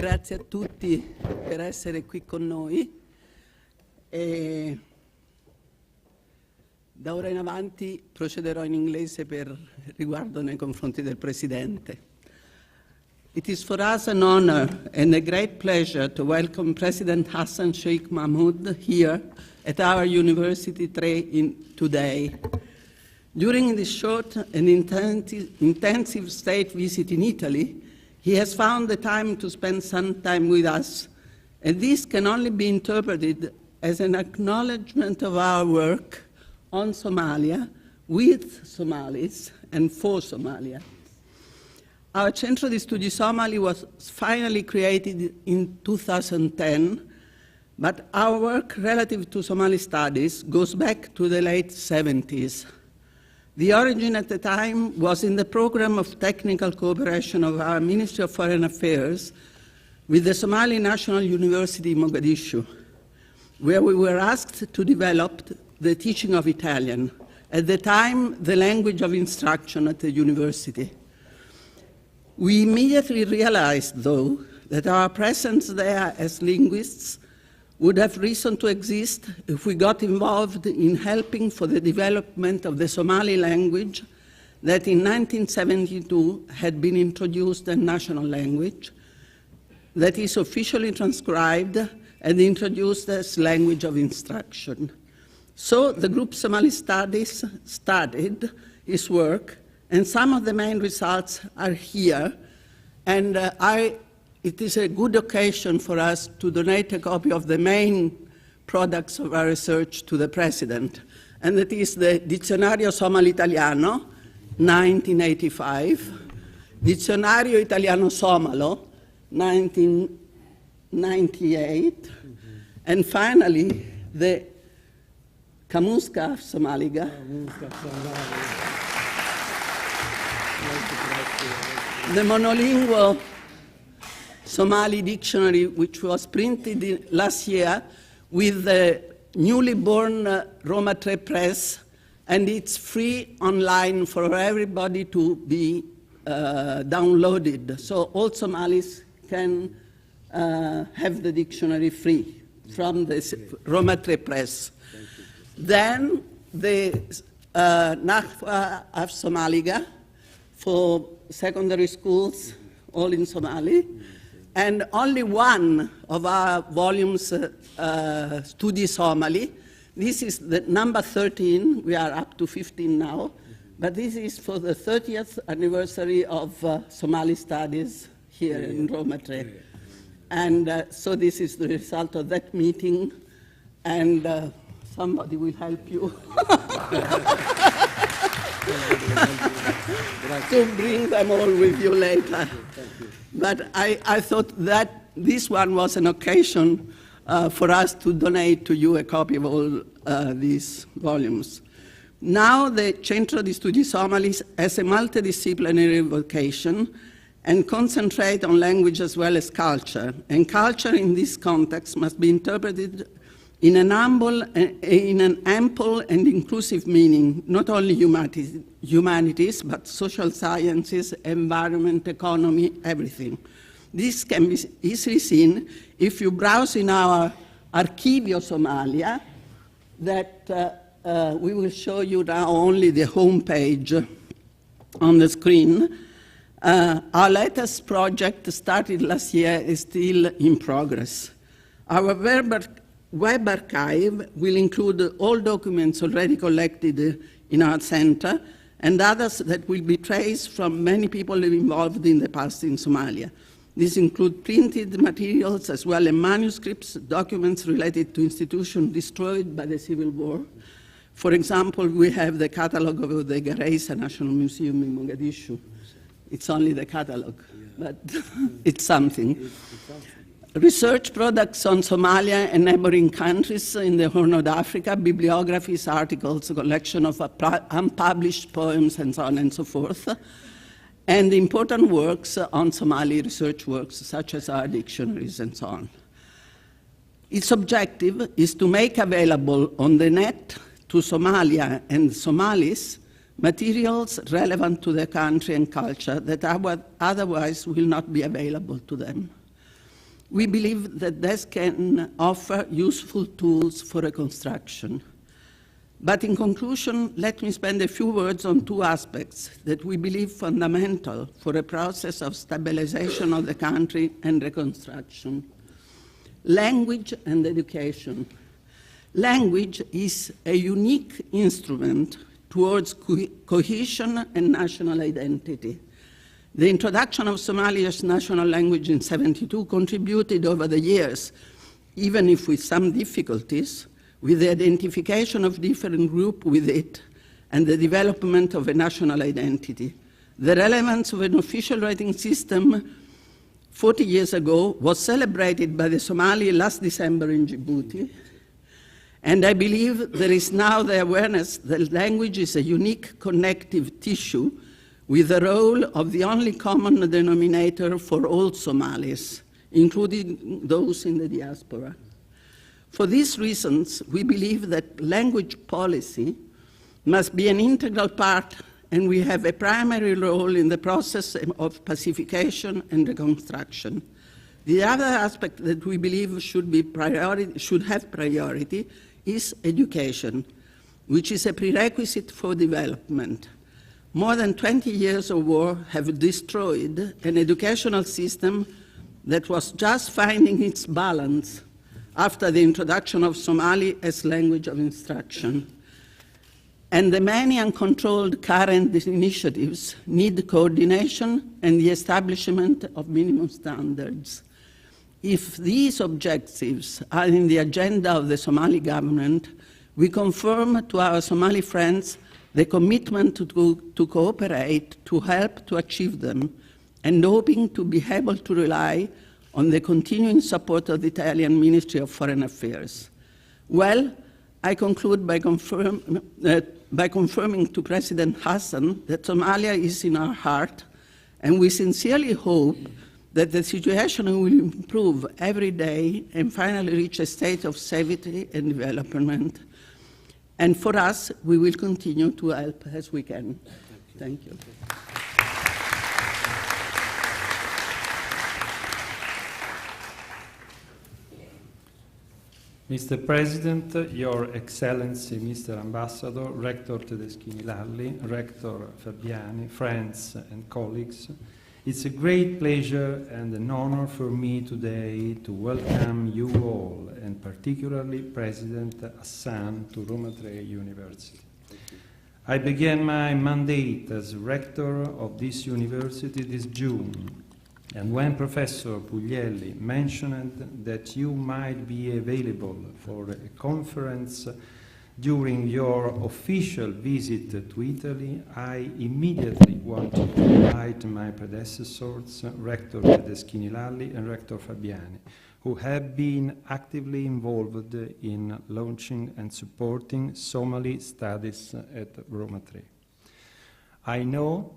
Grazie a tutti per essere qui con noi. E da ora in avanti procederò in inglese per riguardo nei confronti del Presidente. It is for us an honor and a great pleasure to welcome President Hassan Sheikh Mahmoud here at our university today. During this short and intensive state visit in Italy, he has found the time to spend some time with us, and this can only be interpreted as an acknowledgement of our work on Somalia, with Somalis, and for Somalia. Our Centro di Studi Somali was finally created in 2010, but our work relative to Somali studies goes back to the late 70s. The origin at the time was in the program of technical cooperation of our Ministry of Foreign Affairs with the Somali National University in Mogadishu, where we were asked to develop the teaching of Italian, at the time the language of instruction at the university. We immediately realized, though, that our presence there as linguists would have reason to exist if we got involved in helping for the development of the Somali language that in 1972 had been introduced as national language, that is officially transcribed and introduced as language of instruction. So the group Somali Studies studied his work, and some of the main results are here, and it is a good occasion for us to donate a copy of the main products of our research to the President, and that is the Dizionario Somalo-Italiano, 1985, Dizionario Italiano-Somalo, 1998, and finally the Kamuska Somaliga, the monolingual Somali dictionary, which was printed last year with the newly born Roma 3 press, and it's free online for everybody to be downloaded. So all Somalis can have the dictionary free from the Roma 3 press. Then the Nahwa of Somaliga for secondary schools, all in Somali. And only one of our volumes, Studi Somali. This is the number 13. We are up to 15 now. But this is for the 30th anniversary of Somali studies here in Roma 3. And so this is the result of that meeting. And somebody will help you to bring them all with you later. But I thought that this one was an occasion for us to donate to you a copy of all these volumes. Now the Centro di Studi Somalis has a multidisciplinary vocation and concentrate on language as well as culture. And culture in this context must be interpreted in an ample and inclusive meaning, not only humanities, but social sciences, environment, economy, everything. This can be easily seen if you browse in our Archivio Somalia, that we will show you now only the home page on the screen. Our latest project started last year is still in progress. Our web archive will include all documents already collected in our center and others that will be traced from many people involved in the past in Somalia. These include printed materials as well as manuscripts, documents related to institutions destroyed by the Civil War. For example, we have the catalog of the Garissa National Museum in Mogadishu. It's only the catalog, but it's something. Research products on Somalia and neighboring countries in the Horn of Africa, bibliographies, articles, a collection of unpublished poems, and so on and so forth, and important works on Somali research works, such as our dictionaries and so on. Its objective is to make available on the net to Somalia and Somalis materials relevant to their country and culture that otherwise will not be available to them. We believe that this can offer useful tools for reconstruction. But in conclusion, let me spend a few words on two aspects that we believe fundamental for a process of stabilization of the country and reconstruction: language and education. Language is a unique instrument towards cohesion and national identity. The introduction of Somalia's national language in '72 contributed over the years, even if with some difficulties, with the identification of different groups with it and the development of a national identity. The relevance of an official writing system 40 years ago was celebrated by the Somali last December in Djibouti, and I believe there is now the awareness that language is a unique connective tissue with the role of the only common denominator for all Somalis, including those in the diaspora. For these reasons, we believe that language policy must be an integral part, and we have a primary role in the process of pacification and reconstruction. The other aspect that we believe should have priority is education, which is a prerequisite for development. More than 20 years of war have destroyed an educational system that was just finding its balance after the introduction of Somali as language of instruction. And the many uncontrolled current initiatives need coordination and the establishment of minimum standards. If these objectives are in the agenda of the Somali government, we confirm to our Somali friends the commitment to cooperate to help to achieve them, and hoping to be able to rely on the continuing support of the Italian Ministry of Foreign Affairs. Well, I conclude by confirming to President Hassan that Somalia is in our heart, and we sincerely hope that the situation will improve every day and finally reach a state of safety and development. And for us, we will continue to help as we can. Thank you. Mr. President, Your Excellency, Mr. Ambassador, Rector Tedeschini Lalli, Rector Fabiani, friends and colleagues, it's a great pleasure and an honor for me today to welcome you all, and particularly President Hassan, to Roma III University. I began my mandate as rector of this university this June, and when Professor Puglielli mentioned that you might be available for a conference during your official visit to Italy, I immediately wanted to invite my predecessors, Rector Tedeschini Lalli and Rector Fabiani, who have been actively involved in launching and supporting Somali studies at Roma III. I know,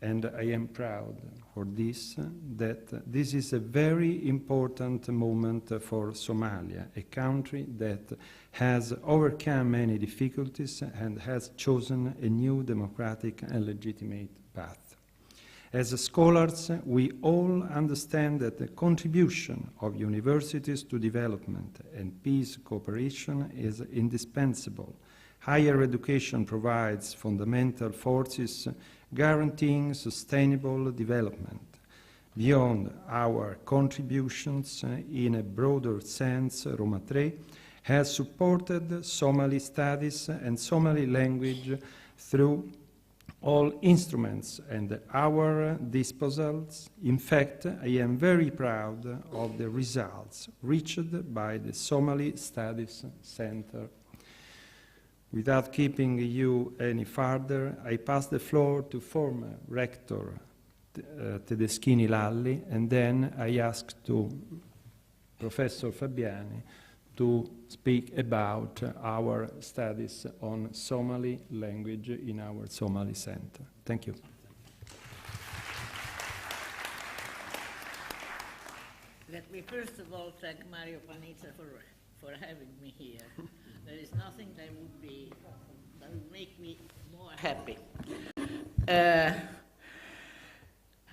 and I am proud for this, that this is a very important moment for Somalia, a country that has overcome many difficulties and has chosen a new democratic and legitimate path. As scholars, we all understand that the contribution of universities to development and peace cooperation is indispensable. Higher education provides fundamental forces guaranteeing sustainable development. Beyond our contributions, in a broader sense, Roma III has supported Somali studies and Somali language through all instruments at our disposals. In fact, I am very proud of the results reached by the Somali Studies Center. Without keeping you any further, I pass the floor to former Rector Tedeschini Lalli, and then I ask to Professor Fabiani to speak about our studies on Somali language in our Somali Center. Thank you. Let me first of all thank Mario Panizza for having me here. There is nothing that would make me more happy.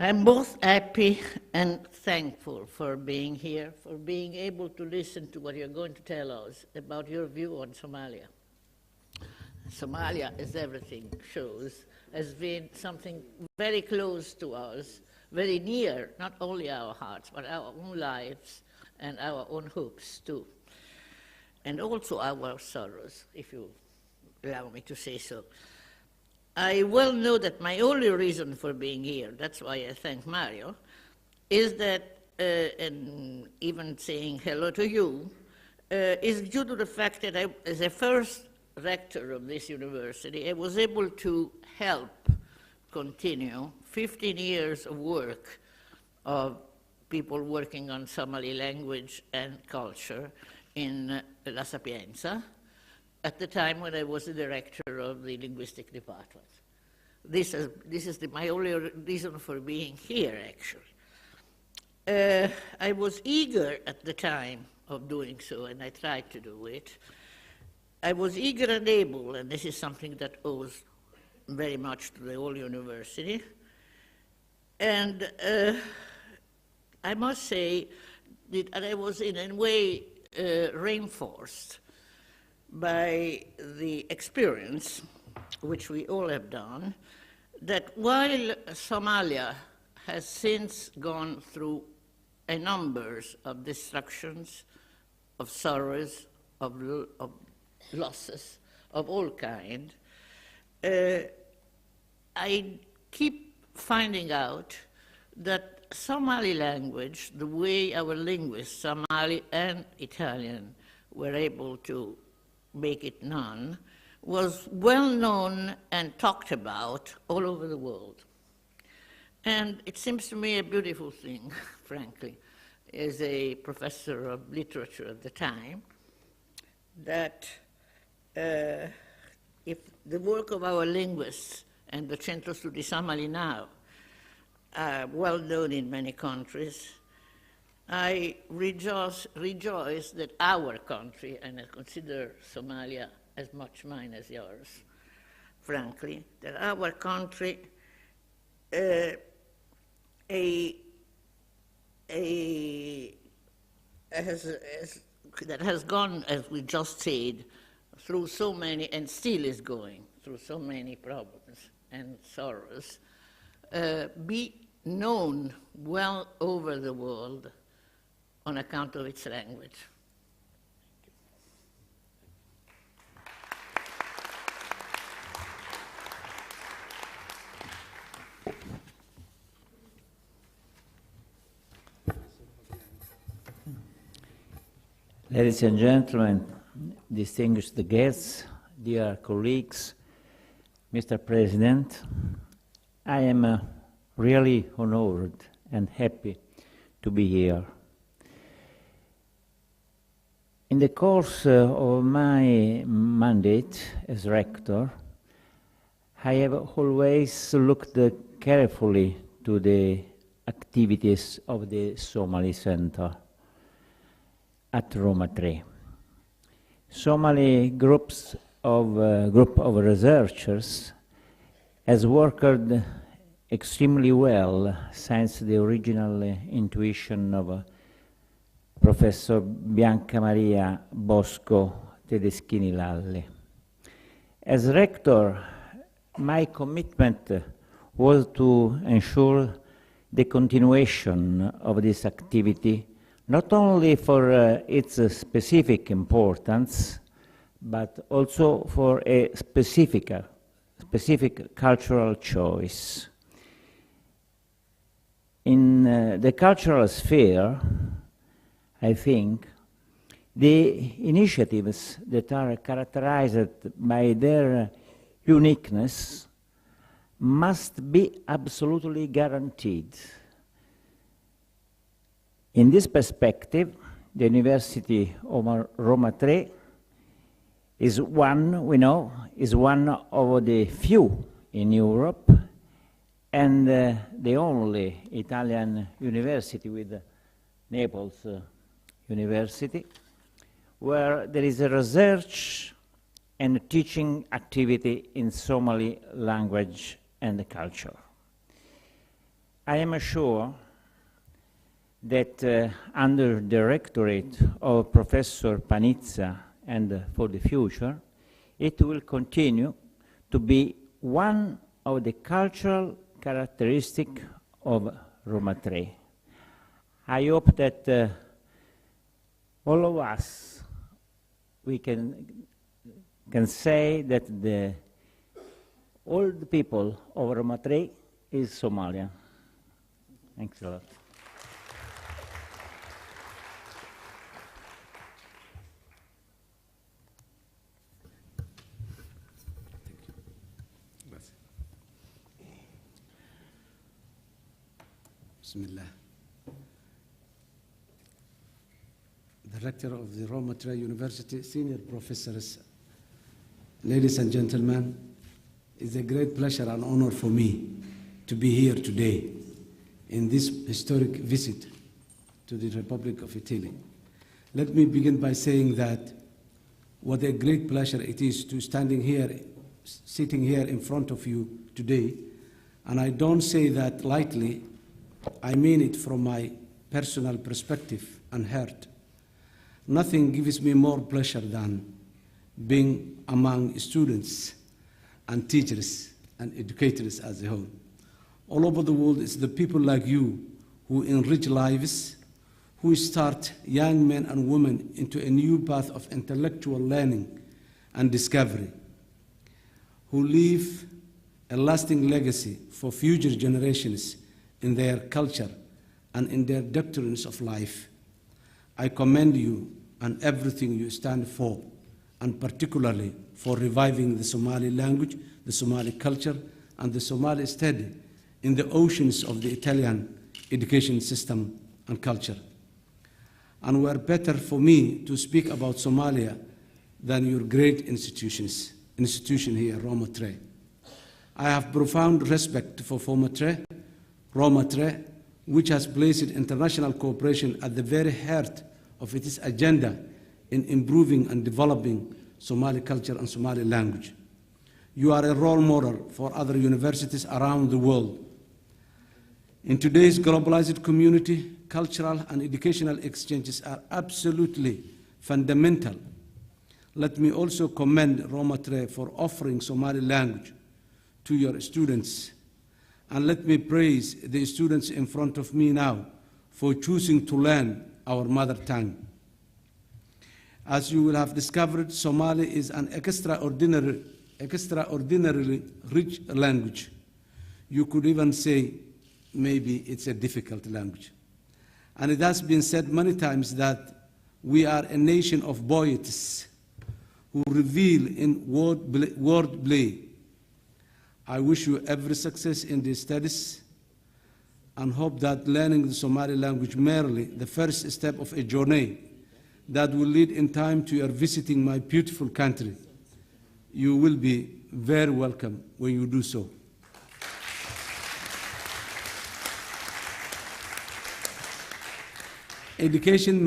I'm both happy and thankful for being here, for being able to listen to what you're going to tell us about your view on Somalia. Somalia, as everything shows, has been something very close to us, very near, not only our hearts, but our own lives and our own hopes too. And also our sorrows, if you allow me to say so. I well know that my only reason for being here, that's why I thank Mario, is that, and even saying hello to you, is due to the fact that I, as a first rector of this university, I was able to help continue 15 years of work of people working on Somali language and culture in La Sapienza, at the time when I was the director of the linguistic department. This is my only reason for being here, actually. I was eager at the time of doing so, and I tried to do it. I was eager and able, and this is something that owes very much to the whole university. And I must say that I was in a way reinforced by the experience, which we all have done, that while Somalia has since gone through a number of destructions, of sorrows, of losses of all kind, I keep finding out that Somali language, the way our linguists, Somali and Italian, were able to make it known, was well known and talked about all over the world. And it seems to me a beautiful thing, frankly, as a professor of literature at the time, that if the work of our linguists and the Centro Studi Somali now are well known in many countries, I rejoice that our country, and I consider Somalia as much mine as yours, frankly, that our country that has gone, as we just said, through so many, and still is going through so many problems and sorrows, be known well over the world on account of its language. Ladies and gentlemen, distinguished guests, dear colleagues, Mr. President, I am really honored and happy to be here. In the course of my mandate as rector, I have always looked carefully to the activities of the Somali Center at Roma 3. Somali group of researchers has worked extremely well since the original intuition of Professor Bianca Maria Bosco Tedeschini Lalli. As rector, my commitment was to ensure the continuation of this activity, not only for its specific importance, but also for a specific cultural choice. In the cultural sphere, I think, the initiatives that are characterized by their uniqueness must be absolutely guaranteed. In this perspective, the University of Roma 3 is one, we know, is one of the few in Europe and the only Italian university with Naples University, where there is a research and teaching activity in Somali language and culture. I am sure that under the directorate of Professor Panizza and for the future, it will continue to be one of the cultural characteristics of Roma III. I hope that all of us, we can say that all the people of Roma III is Somalia. Thanks a lot. Bismillah. The rector of the Roma III University, senior professors, ladies and gentlemen, it's a great pleasure and honor for me to be here today in this historic visit to the Republic of Italy. Let me begin by saying that what a great pleasure it is to sitting here in front of you today, and I don't say that lightly. I mean it from my personal perspective and heart. Nothing gives me more pleasure than being among students and teachers and educators as a whole. All over the world, it's the people like you who enrich lives, who start young men and women into a new path of intellectual learning and discovery, who leave a lasting legacy for future generations in their culture and in their doctrines of life. I commend you and everything you stand for, and particularly for reviving the Somali language, the Somali culture, and the Somali study in the oceans of the Italian education system and culture. And were better for me to speak about Somalia than your great institution here, Roma III. I have profound respect for Roma III, which has placed international cooperation at the very heart of its agenda in improving and developing Somali culture and Somali language. You are a role model for other universities around the world. In today's globalized community, cultural and educational exchanges are absolutely fundamental. Let me also commend Roma III for offering Somali language to your students. And let me praise the students in front of me now for choosing to learn our mother tongue. As you will have discovered, Somali is an extraordinarily rich language. You could even say maybe it's a difficult language. And it has been said many times that we are a nation of poets who revel in wordplay. I wish you every success in these studies and hope that learning the Somali language merely the first step of a journey that will lead in time to your visiting my beautiful country. You will be very welcome when you do so. Education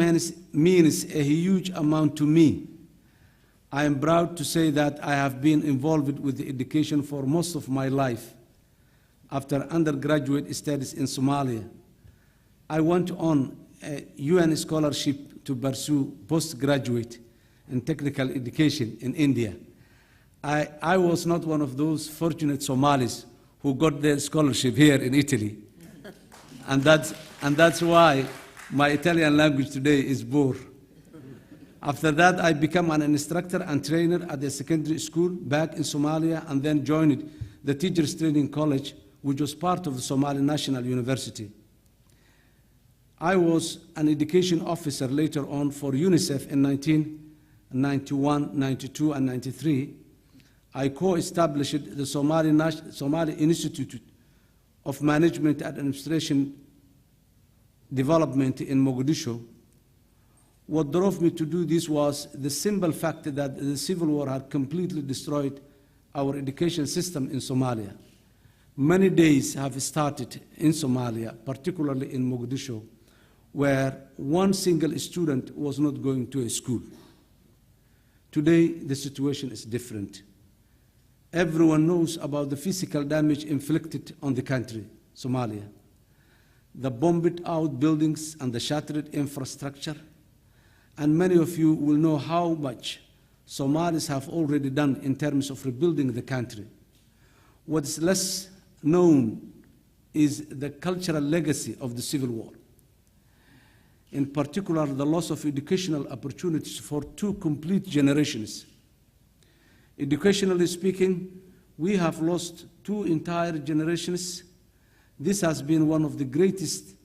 means a huge amount to me. I am proud to say that I have been involved with education for most of my life. After undergraduate studies in Somalia, I went on a UN scholarship to pursue postgraduate in technical education in India. I was not one of those fortunate Somalis who got their scholarship here in Italy. And that's why my Italian language today is poor. After that, I became an instructor and trainer at a secondary school back in Somalia, and then joined the Teachers Training College, which was part of the Somali National University. I was an education officer later on for UNICEF in 1991, 92, and 93. I co-established the Somali Institute of Management and Administration Development in Mogadishu. What drove me to do this was the simple fact that the civil war had completely destroyed our education system in Somalia. Many days have started in Somalia, particularly in Mogadishu, where one single student was not going to a school. Today, the situation is different. Everyone knows about the physical damage inflicted on the country, Somalia. the bombed out buildings and the shattered infrastructure. And many of you will know how much Somalis have already done in terms of rebuilding the country. What's less known is the cultural legacy of the Civil War. In particular, the loss of educational opportunities for two complete generations. Educationally speaking, we have lost two entire generations. This has been one of the greatest,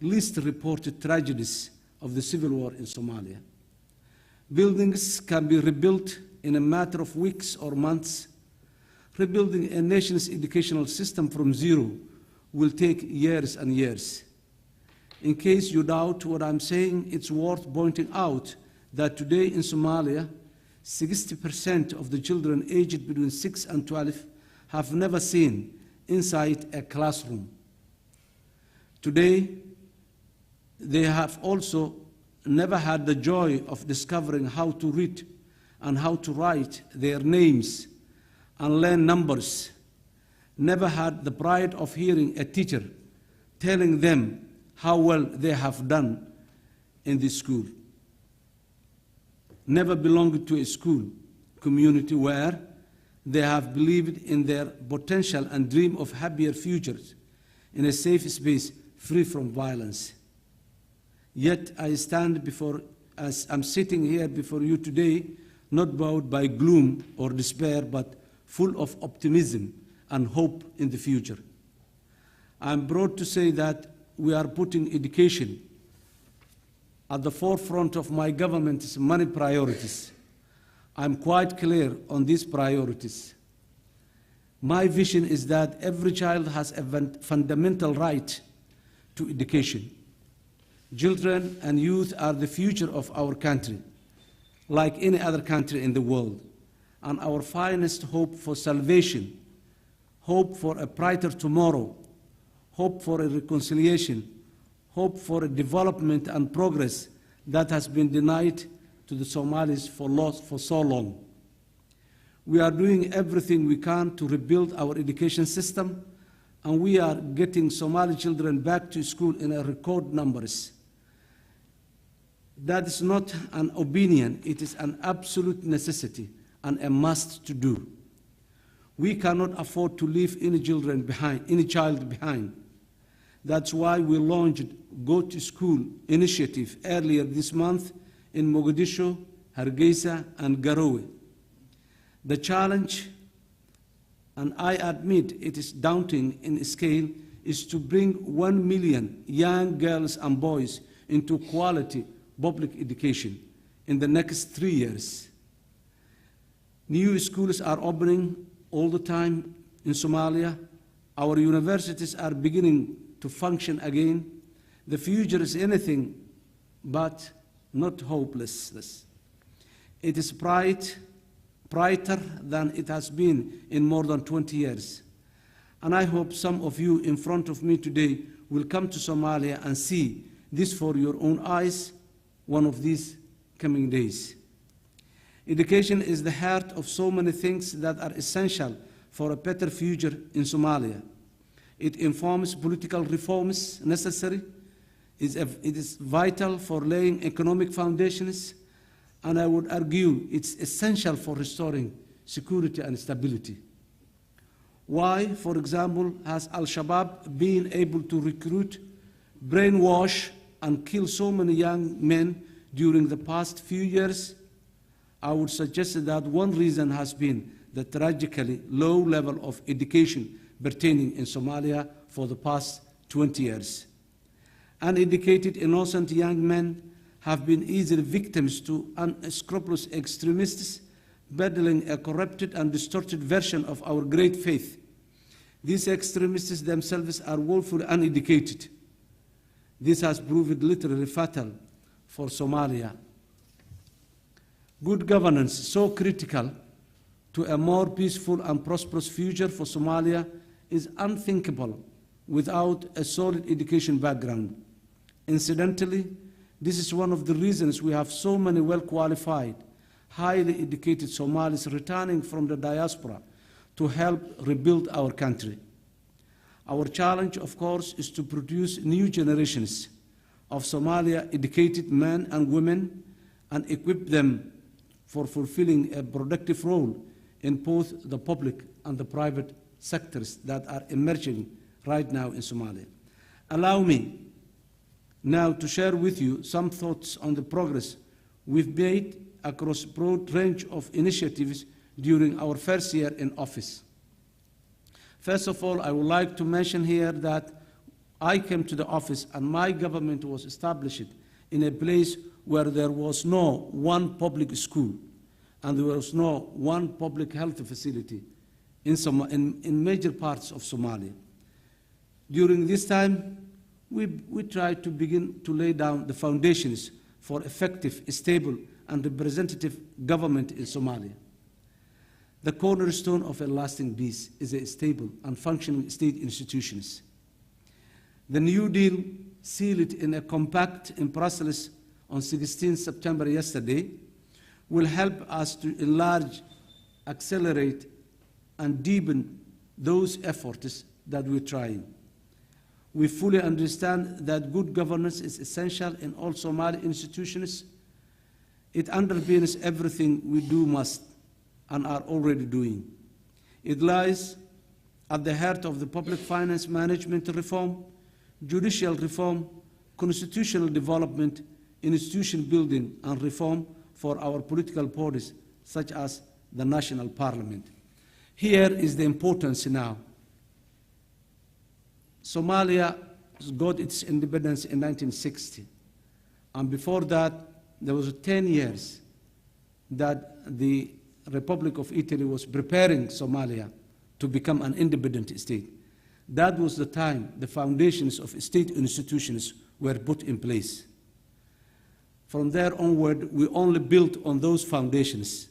least reported tragedies of the Civil War in Somalia. Buildings can be rebuilt in a matter of weeks or months. Rebuilding a nation's educational system from zero will take years and years. In case you doubt what I'm saying, it's worth pointing out that today in Somalia, 60% of the children aged between 6 and 12 have never seen inside a classroom. Today, they have also never had the joy of discovering how to read and how to write their names and learn numbers. Never had the pride of hearing a teacher telling them how well they have done in this school. Never belonged to a school community where they have believed in their potential and dream of happier futures in a safe space free from violence. Yet I stand before, as I'm sitting here before you today, not bowed by gloom or despair, but full of optimism and hope in the future. I'm proud to say that we are putting education at the forefront of my government's many priorities. I'm quite clear on these priorities. My vision is that every child has a fundamental right to education. Children and youth are the future of our country, like any other country in the world, and our finest hope for salvation, hope for a brighter tomorrow, hope for a reconciliation, hope for a development and progress that has been denied to the Somalis for so long. We are doing everything we can to rebuild our education system, and we are getting Somali children back to school in a record numbers. That is not an opinion, it is an absolute necessity and a must to do. We cannot afford to leave any child behind. That's why we launched Go to School initiative earlier this month in Mogadishu, Hargeisa, and Garowe. The challenge, and I admit it is daunting in scale, is to bring 1 million young girls and boys into quality public education in the next 3 years. New schools are opening all the time in Somalia. Our universities are beginning to function again. The future is anything but not hopeless. It is brighter than it has been in more than 20 years. And I hope some of you in front of me today will come to Somalia and see this for your own eyes one of these coming days. Education is the heart of so many things that are essential for a better future in Somalia. It informs political reforms necessary. It is vital for laying economic foundations, and I would argue it's essential for restoring security and stability. Why, for example, has Al-Shabaab been able to recruit, brainwash, and kill so many young men during the past few years? I would suggest that one reason has been the tragically low level of education pertaining in Somalia for the past 20 years. Uneducated, innocent young men have been easily victims to unscrupulous extremists peddling a corrupted and distorted version of our great faith. These extremists themselves are woefully uneducated. This has proved literally fatal for Somalia. Good governance, so critical to a more peaceful and prosperous future for Somalia, is unthinkable without a solid education background. Incidentally, this is one of the reasons we have so many well-qualified, highly educated Somalis returning from the diaspora to help rebuild our country. Our challenge, of course, is to produce new generations of Somalia educated men and women and equip them for fulfilling a productive role in both the public and the private sectors that are emerging right now in Somalia. Allow me now to share with you some thoughts on the progress we've made across a broad range of initiatives during our first year in office. First of all, I would like to mention here that I came to the office and my government was established in a place where there was no one public school and there was no one public health facility in major parts of Somalia. During this time, we tried to begin to lay down the foundations for effective, stable, and representative government in Somalia. The cornerstone of a lasting peace is a stable and functioning state institutions. The New Deal, sealed in a compact in Brussels on 16 September yesterday, will help us to enlarge, accelerate, and deepen those efforts that we're trying. We fully understand that good governance is essential in all Somali institutions. It underpins everything we do must and are already doing. It lies at the heart of the public finance management reform, judicial reform, constitutional development, institution building, and reform for our political bodies, such as the National Parliament. Here is the importance now. Somalia got its independence in 1960, and before that, there was 10 years that the Republic of Italy was preparing Somalia to become an independent state. That was the time the foundations of state institutions were put in place. From there onward, we only built on those foundations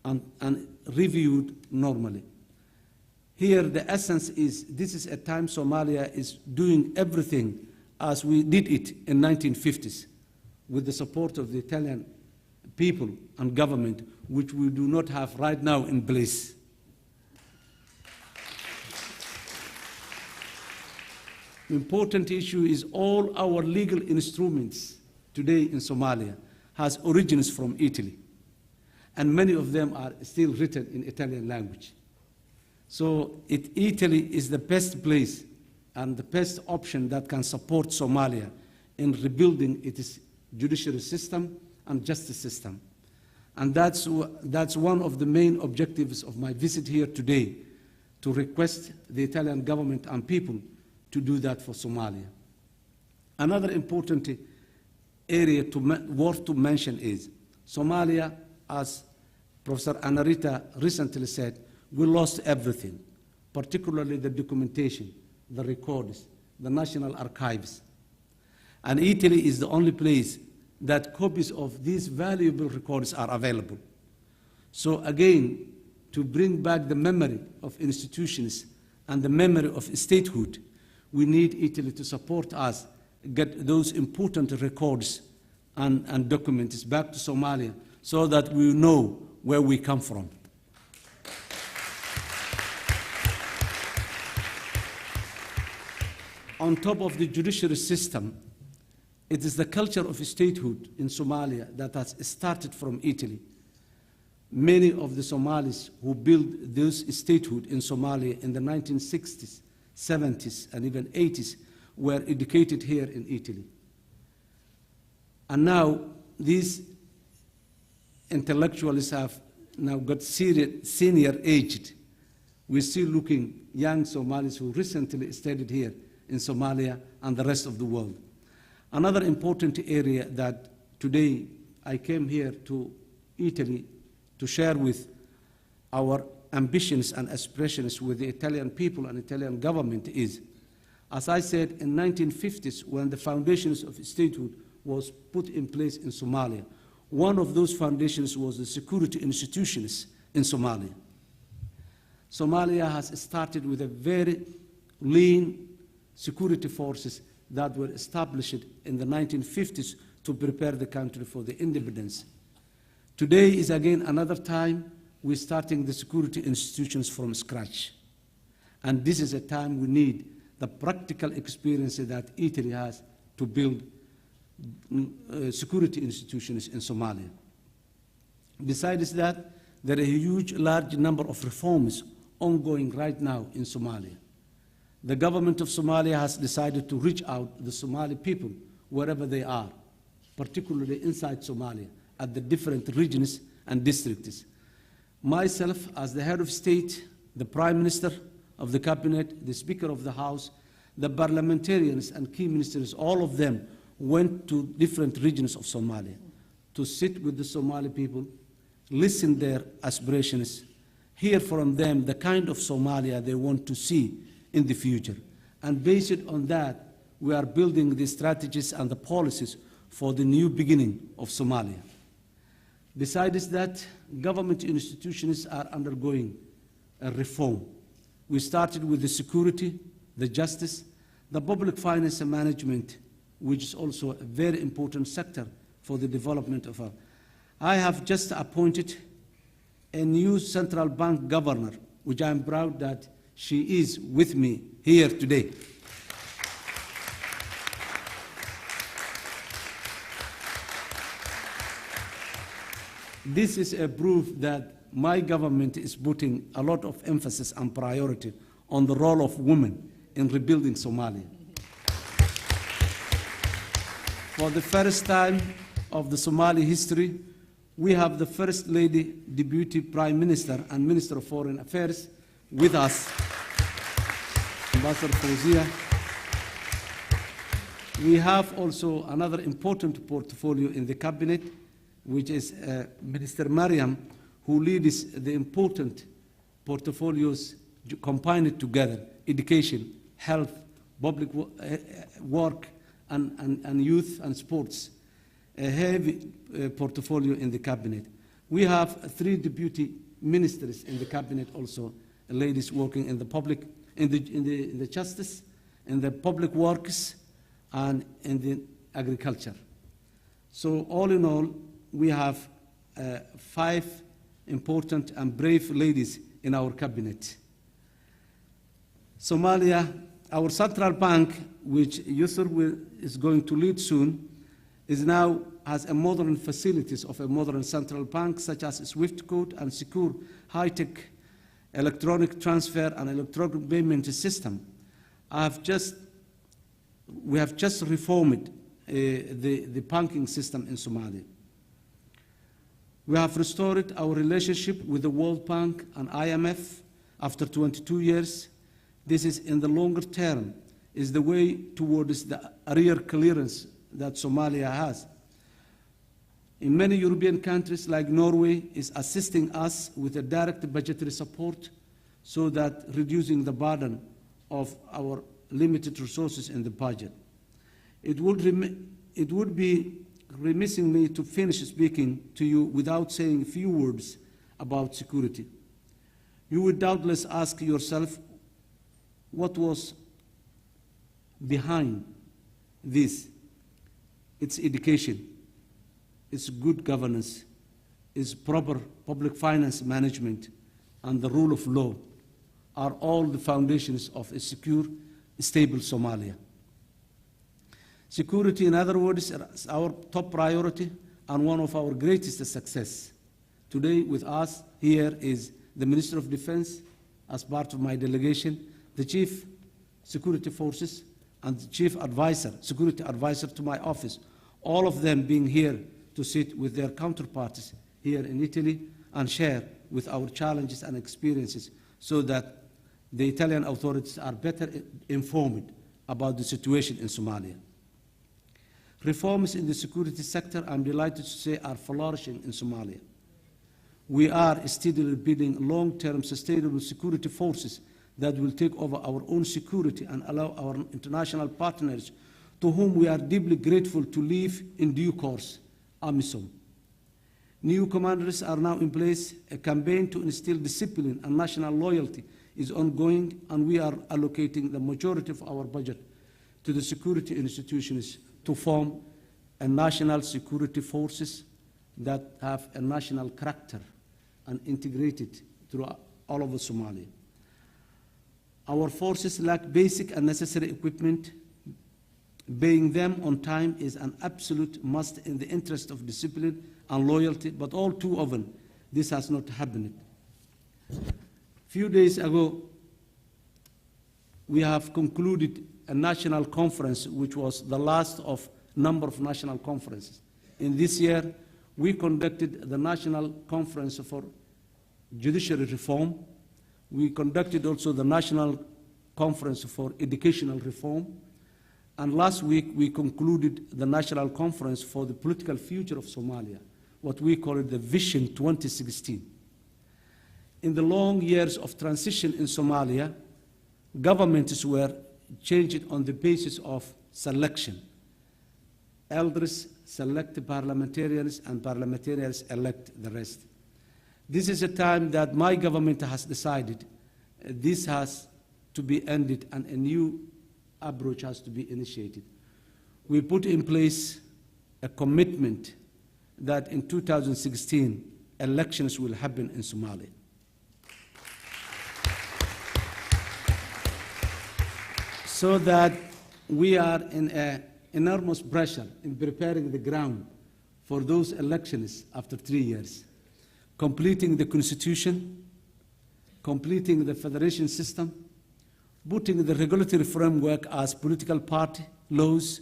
and reviewed normally. Here, the essence is this is a time Somalia is doing everything as we did it in 1950s, with the support of the Italian people and government, which we do not have right now in place. Important issue is all our legal instruments today in Somalia has origins from Italy, and many of them are still written in Italian language. So Italy is the best place and the best option that can support Somalia in rebuilding its judiciary system and justice system. And that's one of the main objectives of my visit here today, to request the Italian government and people to do that for Somalia. Another important area worth to mention is Somalia, as Professor Anarita recently said, we lost everything, particularly the documentation, the records, the national archives. And Italy is the only place that copies of these valuable records are available. So again, to bring back the memory of institutions and the memory of statehood, we need Italy to support us, get those important records and documents back to Somalia so that we know where we come from. On top of the judiciary system, it is the culture of statehood in Somalia that has started from Italy. Many of the Somalis who built this statehood in Somalia in the 1960s, 70s, and even 80s were educated here in Italy. And now these intellectuals have now got senior aged. We're still looking young Somalis who recently studied here in Somalia and the rest of the world. Another important area that today I came here to Italy to share with our ambitions and aspirations with the Italian people and Italian government is, as I said, in 1950s, when the foundations of statehood was put in place in Somalia, one of those foundations was the security institutions in Somalia. Somalia has started with a very lean security forces that were established in the 1950s to prepare the country for the independence. Today is again another time we're starting the security institutions from scratch. And this is a time we need the practical experiences that Italy has to build security institutions in Somalia. Besides that, there are a huge, large number of reforms ongoing right now in Somalia. The government of Somalia has decided to reach out to the Somali people wherever they are, particularly inside Somalia, at the different regions and districts. Myself, as the head of state, the Prime Minister of the Cabinet, the Speaker of the House, the parliamentarians and key ministers, all of them went to different regions of Somalia to sit with the Somali people, listen their aspirations, hear from them the kind of Somalia they want to see in the future. And based on that, we are building the strategies and the policies for the new beginning of Somalia. Besides that, government institutions are undergoing a reform. We started with the security, the justice, the public finance and management, which is also a very important sector for the development of our. I have just appointed a new central bank governor, which I am proud that she is with me here today. This is a proof that my government is putting a lot of emphasis and priority on the role of women in rebuilding Somalia. For the first time of the Somali history, we have the First Lady, Deputy Prime Minister and Minister of Foreign Affairs with us, Ambassador Fauzia. We have also another important portfolio in the cabinet, which is Minister Mariam, who leads the important portfolios combined together: education, health, public work, and youth and sports. A heavy portfolio in the cabinet. We have 3 deputy ministers in the cabinet also, ladies working in the public, in the justice, in the public works, and in the agriculture. So all in all, we have 5 important and brave ladies in our cabinet. Somalia, our central bank, which Yusuf is going to lead soon, has a modern facilities of a modern central bank, such as SWIFT code and secure high-tech electronic transfer and electronic payment system. We have just reformed the banking system in Somalia. We have restored our relationship with the World Bank and IMF after 22 years. This is, in the longer term, is the way towards the arrear clearance that Somalia has. In many European countries, like Norway, is assisting us with a direct budgetary support so that reducing the burden of our limited resources in the budget. It would be remissing me to finish speaking to you without saying a few words about security. You would doubtless ask yourself what was behind this. It's education, it's good governance, it's proper public finance management, and the rule of law are all the foundations of a secure, stable Somalia. Security, in other words, is our top priority and one of our greatest success. Today with us here is the Minister of Defense as part of my delegation, the Chief Security Forces, and the Chief Advisor, Security Advisor to my office, all of them being here to sit with their counterparts here in Italy and share with our challenges and experiences so that the Italian authorities are better informed about the situation in Somalia. Reforms in the security sector, I'm delighted to say, are flourishing in Somalia. We are steadily building long-term sustainable security forces that will take over our own security and allow our international partners, to whom we are deeply grateful, to live in due course, AMISOM. New commanders are now in place. A campaign to instill discipline and national loyalty is ongoing, and we are allocating the majority of our budget to the security institutions to form a national security forces that have a national character and integrated through all over Somalia. Our forces lack basic and necessary equipment. Paying them on time is an absolute must in the interest of discipline and loyalty, but all too often this has not happened. A few days ago, we have concluded a national conference, which was the last of a number of national conferences. In this year, we conducted the National Conference for Judiciary Reform. We conducted also the National Conference for Educational Reform. And last week, we concluded the National Conference for the Political Future of Somalia, what we call it the Vision 2016. In the long years of transition in Somalia, governments were changed on the basis of selection. Elders select parliamentarians, and parliamentarians elect the rest. This is a time that my government has decided this has to be ended and a new approach has to be initiated. We put in place a commitment that in 2016 elections will happen in Somalia. So that we are in an enormous pressure in preparing the ground for those elections after 3 years, completing the constitution, completing the federation system, putting the regulatory framework as political party laws,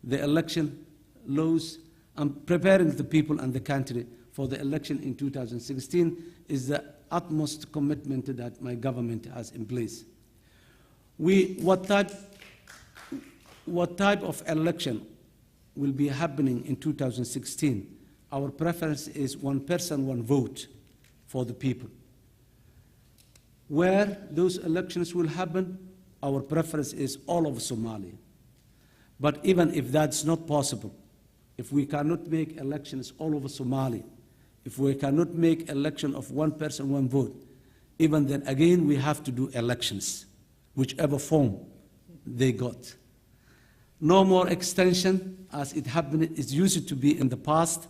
the election laws, and preparing the people and the country for the election in 2016 is the utmost commitment that my government has in place. What type of election will be happening in 2016? Our preference is one person, one vote for the people. Where those elections will happen, our preference is all over Somalia. But even if that's not possible, if we cannot make elections all over Somalia, if we cannot make election of one person, one vote, even then again we have to do elections, whichever form they got. No more extension as it happened, it used to be in the past.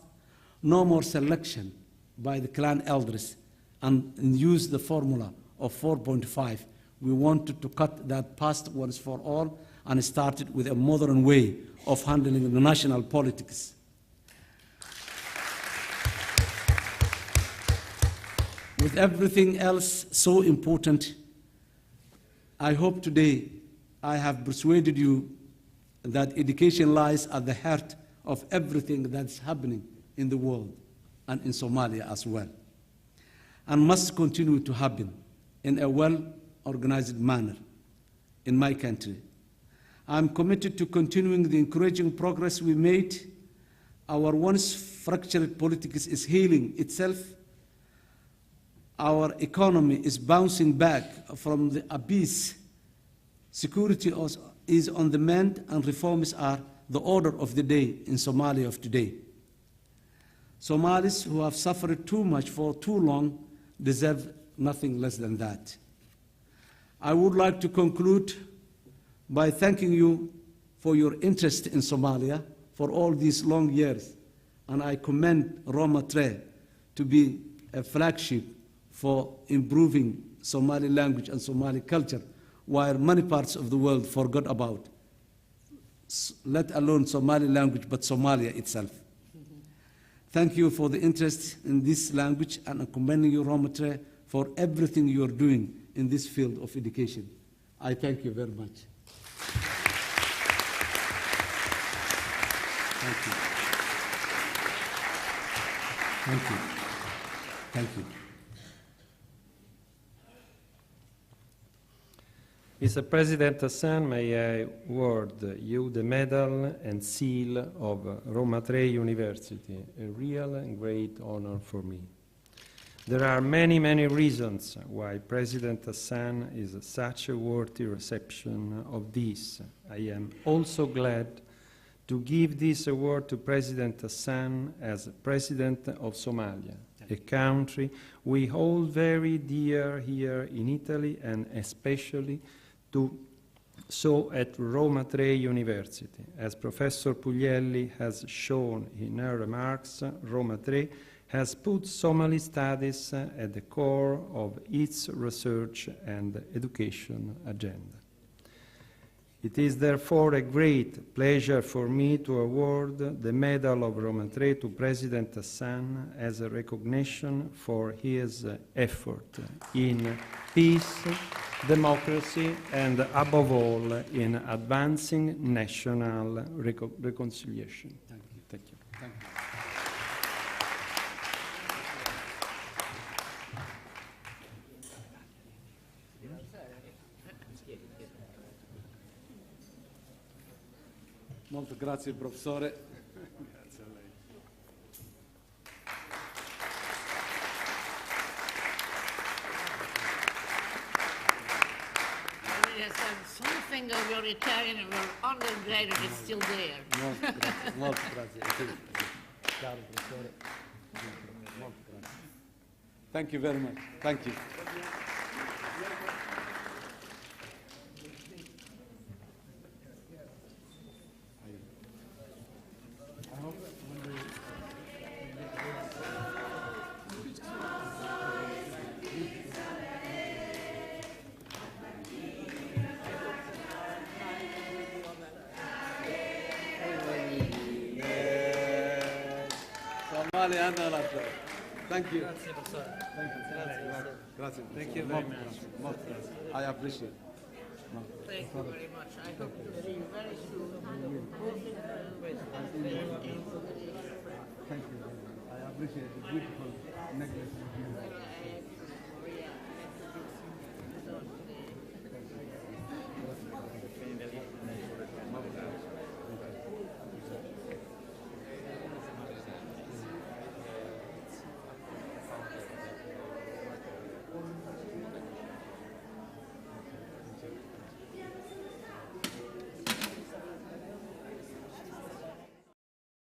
No more selection by the clan elders and use the formula of 4.5. We wanted to cut that past once for all and started with a modern way of handling the national politics. With everything else so important, I hope today I have persuaded you that education lies at the heart of everything that's happening in the world and in Somalia as well, and must continue to happen in a well-organized manner in my country. I'm committed to continuing the encouraging progress we made. Our once fractured politics is healing itself. Our economy is bouncing back from the abyss. Security is on the mend, and reforms are the order of the day in Somalia of today. Somalis who have suffered too much for too long deserve nothing less than that. I would like to conclude by thanking you for your interest in Somalia for all these long years, and I commend Roma Tre to be a flagship for improving Somali language and Somali culture, while many parts of the world forgot about, let alone Somali language, but Somalia itself. Thank you for the interest in this language, and I'm commending you, Roma Tre, for everything you are doing in this field of education. I thank you very much. Thank you. Thank you. Thank you. Mr. President Hassan, may I award you the medal and seal of Roma Tre University, a real and great honor for me. There are many, many reasons why President Hassan is such a worthy reception of this. I am also glad to give this award to President Hassan as President of Somalia, a country we hold very dear here in Italy, and especially so at Roma Tre University. As Professor Puglielli has shown in her remarks, Roma Tre has put Somali studies at the core of its research and education agenda. It is therefore a great pleasure for me to award the Medal of Roma III to President Hassan as a recognition for his effort in peace, democracy, and above all, in advancing national reconciliation. Thank you. Thank you. Thank you. Molto grazie, professore. Grazie a lei. Something of your Italian and your undergraduate is still there. Molto grazie. Caro professore. Molto grazie. Thank you very much. Thank you. Somalia and Arab. Thank you. Grazie, professore. Thank you. Grazie. Thank you very much. I appreciate it. Thank you very much. I hope to see you very soon. Thank you. I appreciate the beautiful necklace.